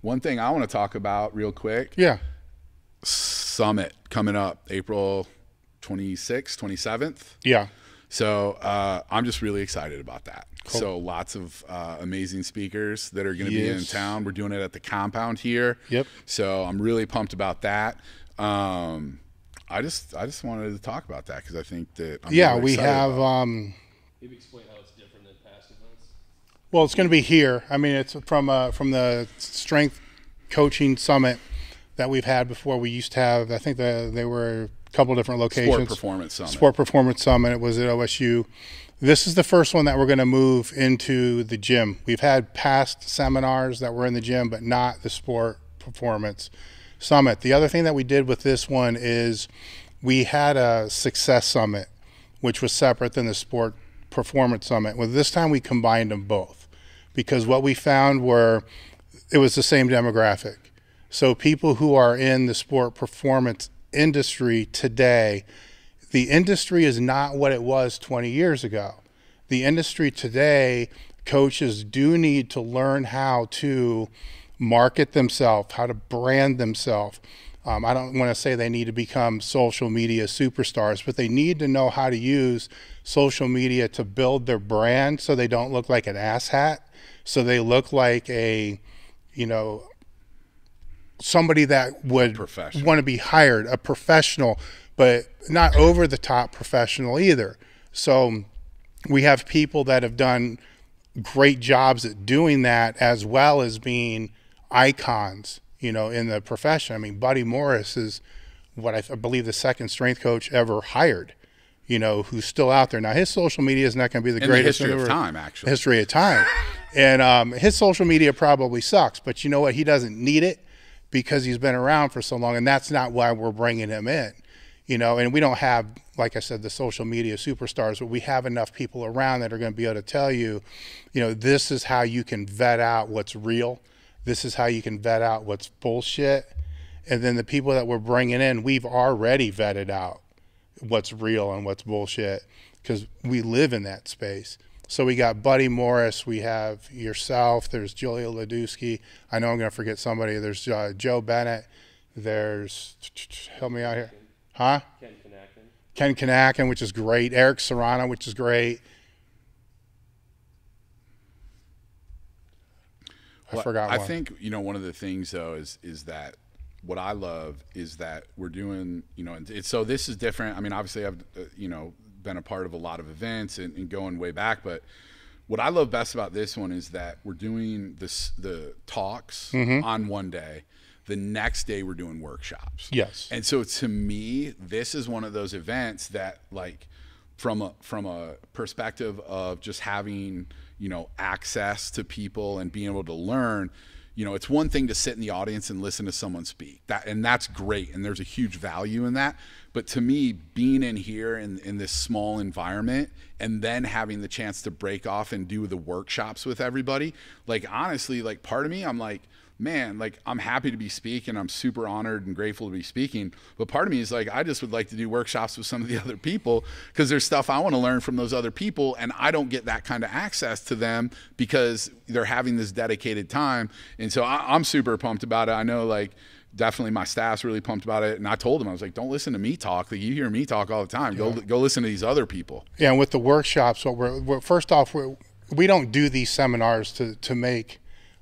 One thing I want to talk about real quick. Yeah. Summit coming up April 26th, 27th. Yeah. So I'm just really excited about that. Cool. So lots of amazing speakers that are going to be in town. We're doing it at the compound here. Yep. So I'm really pumped about that. I just wanted to talk about that because I think that I'm really we have Maybe explain how it's different than past events. well, it's going to be here. I mean, it's from the strength coaching summit that we've had before. We used to have, I think they were a couple different locations. Sport Performance Summit. Sport Performance Summit. It was at OSU. This is the first one that we're going to move into the gym. We've had past seminars that were in the gym, but not the Sport Performance Summit. The other thing that we did with this one is we had a Success Summit, which was separate than the Sport Performance Summit. Well, this time we combined them both because what we found were it was the same demographic. So people who are in the sport performance industry today, the industry is not what it was 20 years ago. The industry today, coaches do need to learn how to market themselves, how to brand themselves. I don't want to say they need to become social media superstars, but they need to know how to use social media to build their brand so they don't look like an asshat, so they look like a, somebody that would want to be hired, a professional, but not over the top professional either. So we have people that have done great jobs at doing that as well as being icons, in the profession. I mean, Buddy Morris is what I believe the second strength coach ever hired, who's still out there. Now, his social media is not going to be the greatest in the history of time, actually. History of time. And his social media probably sucks, but you know what? He doesn't need it because he's been around for so long, and that's not why we're bringing him in. And we don't have, like I said, the social media superstars, but we have enough people around that are going to be able to tell you, this is how you can vet out what's real. This is how you can vet out what's bullshit. And then the people that we're bringing in, we've already vetted out what's real and what's bullshit because we live in that space. So we got Buddy Morris, we have yourself, there's Julia Ladusky. I know I'm going to forget somebody. There's Joe Bennett. There's, help me out here. Huh? Ken Kanakin, which is great. Eric Serrano, which is great. I forgot one. I think, one of the things, though, is that what I love is that we're doing, so this is different. I mean, obviously I've, been a part of a lot of events and going way back, but what I love best about this one is that we're doing the talks on one day. The next day we're doing workshops. Yes. And so to me, this is one of those events that, like, from a perspective of just having, access to people and being able to learn, it's one thing to sit in the audience and listen to someone speak. And that's great, and there's a huge value in that. But to me, being in here in this small environment and then having the chance to break off and do the workshops with everybody, like, honestly, like, part of me, I'm like, man, like, I'm happy to be speaking. I'm super honored and grateful to be speaking. But part of me is like, I just would like to do workshops with some of the other people because there's stuff I want to learn from those other people. And I don't get that kind of access to them because they're having this dedicated time. And so I'm super pumped about it. I know, like, definitely my staff's really pumped about it. And I told them, I was like, don't listen to me talk. Like, you hear me talk all the time. Go listen to these other people. Yeah. And with the workshops, we're first off, we don't do these seminars to make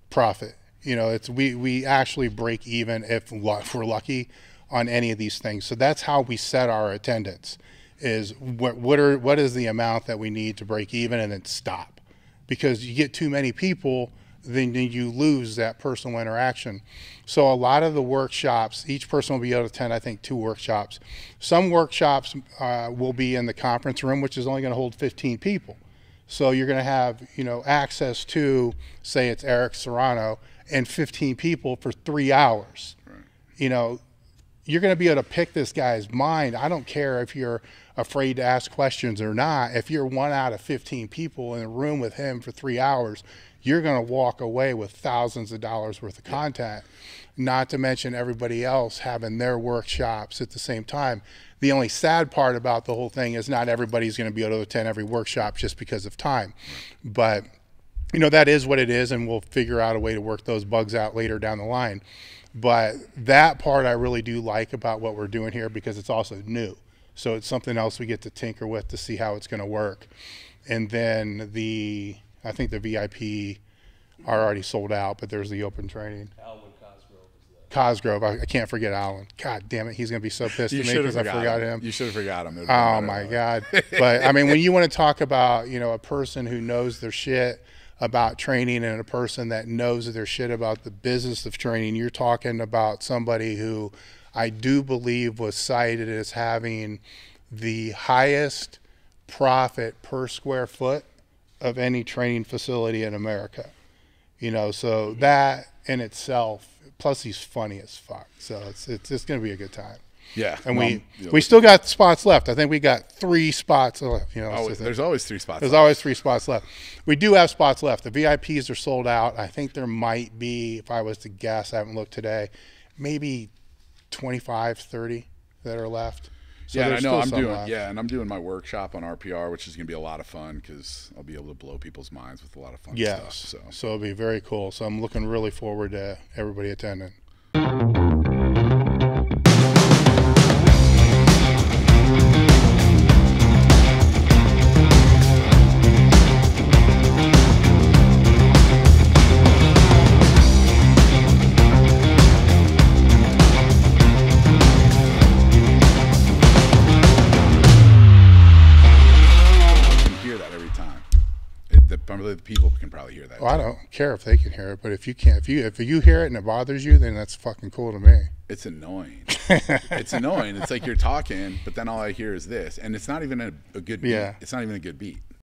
profit. We actually break even if we're lucky on any of these things. So that's how we set our attendance is what is the amount that we need to break even and then stop. Because you get too many people, then you lose that personal interaction. So a lot of the workshops, each person will be able to attend, I think, 2 workshops. Some workshops will be in the conference room, which is only going to hold 15 people. So you're going to have, access to, say it's Eric Serrano, and 15 people for 3 hours. Right. You're going to be able to pick this guy's mind. I don't care if you're afraid to ask questions or not. If you're 1 out of 15 people in a room with him for 3 hours, you're going to walk away with thousands of dollars worth of content, not to mention everybody else having their workshops at the same time. The only sad part about the whole thing is not everybody's going to be able to attend every workshop just because of time. But you know, that is what it is, and we'll figure out a way to work those bugs out later down the line. But that part I really do like about what we're doing here, because it's also new. So it's something else we get to tinker with to see how it's going to work. And then I think the VIP are already sold out, but there's the open training. Alwyn Cosgrove is the Cosgrove, I can't forget Alan. God damn it, he's going to be so pissed at me because I forgot him. You should have forgot him. Oh my God. But I mean, when you want to talk about, you know, a person who knows their shit about training and a person that knows their shit about the business of training, you're talking about somebody who I do believe was cited as having the highest profit per square foot of any training facility in America. You know, so that in itself, plus he's funny as fuck. So it's just going to be a good time. Yeah. And we still got spots left. I think we got 3 spots left. You know, there's always 3 spots There's left. always 3 spots left. We do have spots left. The VIPs are sold out. I think there might be, if I was to guess, I haven't looked today, maybe 25, 30 that are left. So yeah, and I know I'm doing. Yeah, and I'm doing my workshop on RPR, which is going to be a lot of fun because I'll be able to blow people's minds with a lot of fun stuff. So it'll be very cool. So I'm looking really forward to everybody attending. The people can probably hear that. Well, I don't care if they can hear it, but if you can't, if you hear it and it bothers you, then that's fucking cool to me. It's annoying. It's annoying. It's like you're talking, but then all I hear is this, and it's not even a good beat. Yeah. It's not even a good beat.